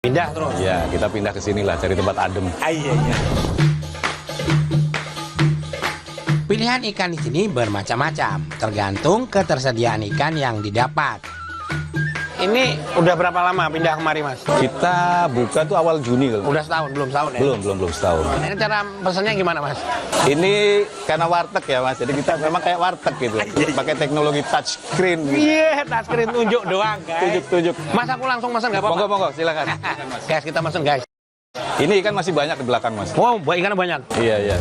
Pindah terus? Ya, kita pindah ke sini lah, cari tempat adem. Iya. Pilihan ikan di sini bermacam-macam, tergantung ketersediaan ikan yang didapat. Ini udah berapa lama pindah kemari, Mas? Kita buka tuh awal Juni kalau. Udah setahun, belum setahun ya? Belum setahun. Ini cara pesannya gimana, Mas? Ini karena warteg ya, Mas. Jadi kita memang kayak warteg gitu. Pakai teknologi touchscreen. Gitu. Iya, touchscreen tunjuk doang, guys. Tunjuk. Mas, aku langsung pesan nggak apa-apa? Monggo, silakan. Guys, kita pesan, guys. Ini ikan masih banyak di belakang, Mas. Wow, ikannya banyak. Iya.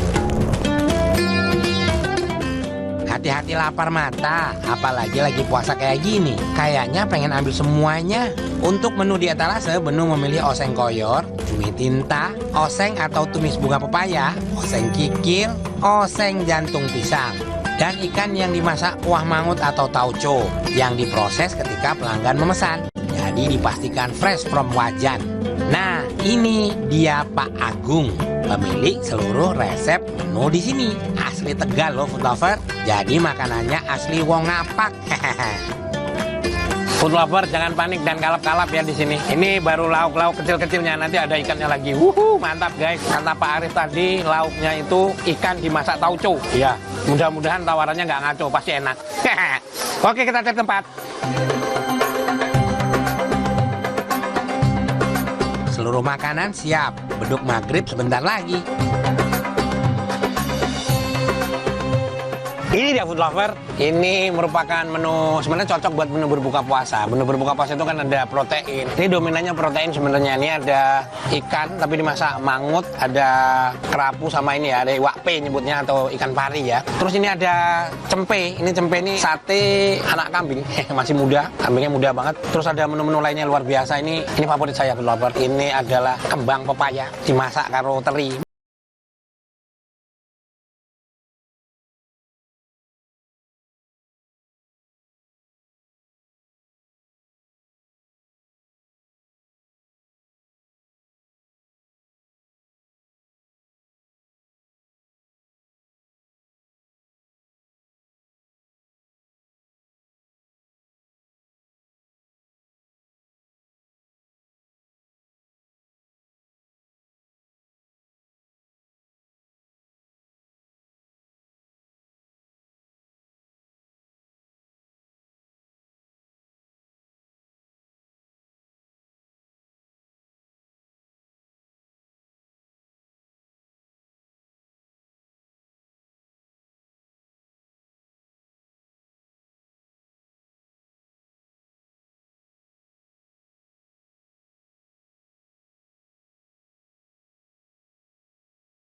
Hati-hati lapar mata, apalagi lagi puasa kayak gini. Kayaknya pengen ambil semuanya. Untuk menu di etalase, Benu memilih oseng koyor, cumi tinta, oseng atau tumis bunga pepaya, oseng kikil, oseng jantung pisang, dan ikan yang dimasak kuah mangut atau tauco yang diproses ketika pelanggan memesan. Jadi dipastikan fresh from wajan. Nah, ini dia Pak Agung, pemilik seluruh resep menu di sini. Asli Tegal loh, food lover. Jadi makanannya asli wong ngapak. Food lover jangan panik dan kalap-kalap ya di sini. Ini baru lauk-lauk kecil-kecilnya, nanti ada ikannya lagi. Mantap guys. Kata Pak Arif tadi, lauknya itu ikan dimasak tauco. Iya, mudah-mudahan tawarannya nggak ngaco, pasti enak. Oke, kita cek tempat. Seluruh makanan siap, beduk maghrib sebentar lagi. Ini dia food lover. Ini merupakan menu sebenarnya cocok buat menu berbuka puasa. Menu berbuka puasa itu kan ada protein. Ini dominannya protein sebenarnya. Ini ada ikan tapi dimasak mangut, ada kerapu sama ini ya, ada iwak pe nyebutnya atau ikan pari ya. Terus ini ada cempe. Ini cempe ini sate anak kambing. Masih muda, kambingnya muda banget. Terus ada menu-menu lainnya luar biasa. Ini favorit saya food lover. Ini adalah kembang pepaya dimasak karo teri.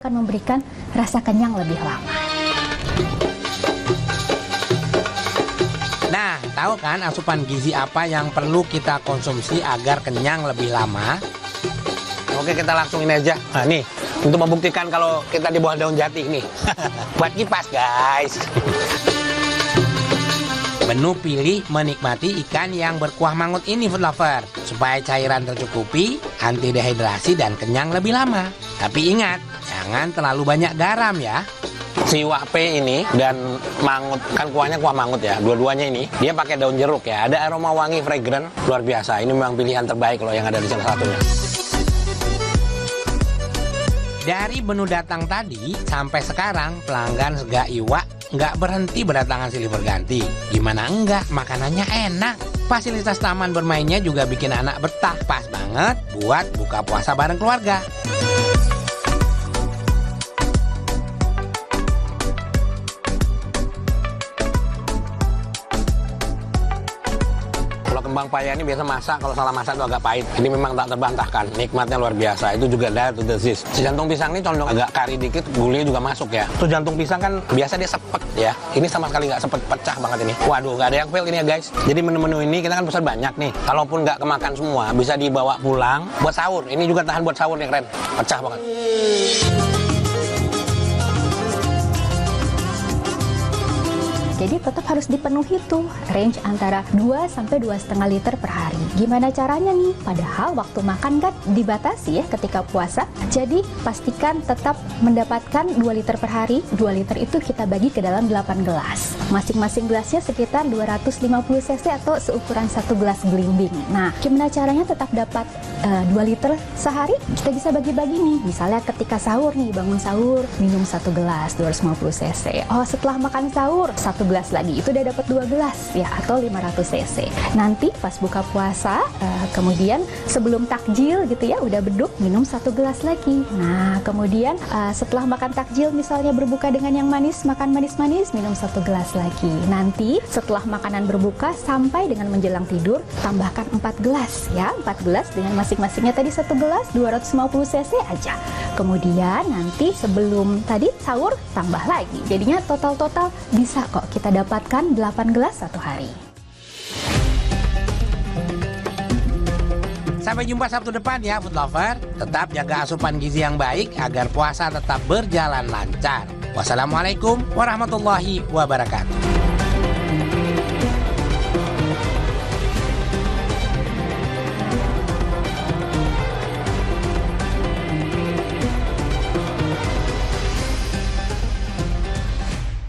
Akan memberikan rasa kenyang lebih lama. Nah, tahu kan asupan gizi apa yang perlu kita konsumsi agar kenyang lebih lama? Oke, kita langsung ini aja. Nah, nih, untuk membuktikan kalau kita di bawah daun jati nih. Buat kipas, guys. Menu pilih menikmati ikan yang berkuah mangut ini food lover, supaya cairan tercukupi, anti dehidrasi dan kenyang lebih lama. Tapi ingat, jangan terlalu banyak garam ya. Si wakpe ini dan mangut, kan kuahnya kuah mangut ya, dua-duanya ini dia pakai daun jeruk ya, ada aroma wangi fragrant luar biasa. Ini memang pilihan terbaik loh yang ada di salah satunya. Dari menu datang tadi sampai sekarang pelanggan Sega Iwak nggak berhenti berdatangan silih berganti. Gimana enggak, makanannya enak. Fasilitas taman bermainnya juga bikin anak betah. Pas banget buat buka puasa bareng keluarga. Kembang paya ini biasa masak, kalau salah masak itu agak pahit. Ini memang tak terbantahkan, nikmatnya luar biasa. Itu juga diet to disease. Si jantung pisang ini condong agak kari dikit, gulanya juga masuk ya. Terus jantung pisang kan biasa dia sepet ya. Ini sama sekali nggak sepet, pecah banget ini. Waduh, nggak ada yang fail ini ya guys. Jadi menu-menu ini kita kan pesan banyak nih. Kalaupun nggak kemakan semua, bisa dibawa pulang buat sahur. Ini juga tahan buat sahur nih, keren. Pecah banget. jadi tetap harus dipenuhi tuh range antara 2 sampai 2,5 liter per hari. Gimana caranya nih? Padahal waktu makan kan dibatasi ya ketika puasa. Jadi pastikan tetap mendapatkan 2 liter per hari. 2 liter itu kita bagi ke dalam 8 gelas. Masing-masing gelasnya sekitar 250 cc atau seukuran 1 gelas belimbing. Nah, gimana caranya tetap dapat 2 liter sehari? Kita bisa bagi-bagi nih. Misalnya ketika sahur nih, bangun sahur, minum 1 gelas 250 cc. Oh, setelah makan sahur 1 gelas lagi, itu udah dapat 2 gelas ya, atau 500 cc. Nanti pas buka puasa, kemudian sebelum takjil gitu ya, udah beduk, minum 1 gelas lagi. Nah, kemudian setelah makan takjil misalnya berbuka dengan yang manis, makan manis-manis, minum 1 gelas lagi. Nanti setelah makanan berbuka sampai dengan menjelang tidur, tambahkan 4 gelas ya, 4 gelas dengan masing-masingnya tadi 1 gelas 250 cc aja. Kemudian nanti sebelum tadi sahur tambah lagi. Jadinya total bisa kok kita dapatkan 8 gelas satu hari. Sampai jumpa Sabtu depan ya Food Lover. Tetap jaga asupan gizi yang baik agar puasa tetap berjalan lancar. Wassalamualaikum warahmatullahi wabarakatuh.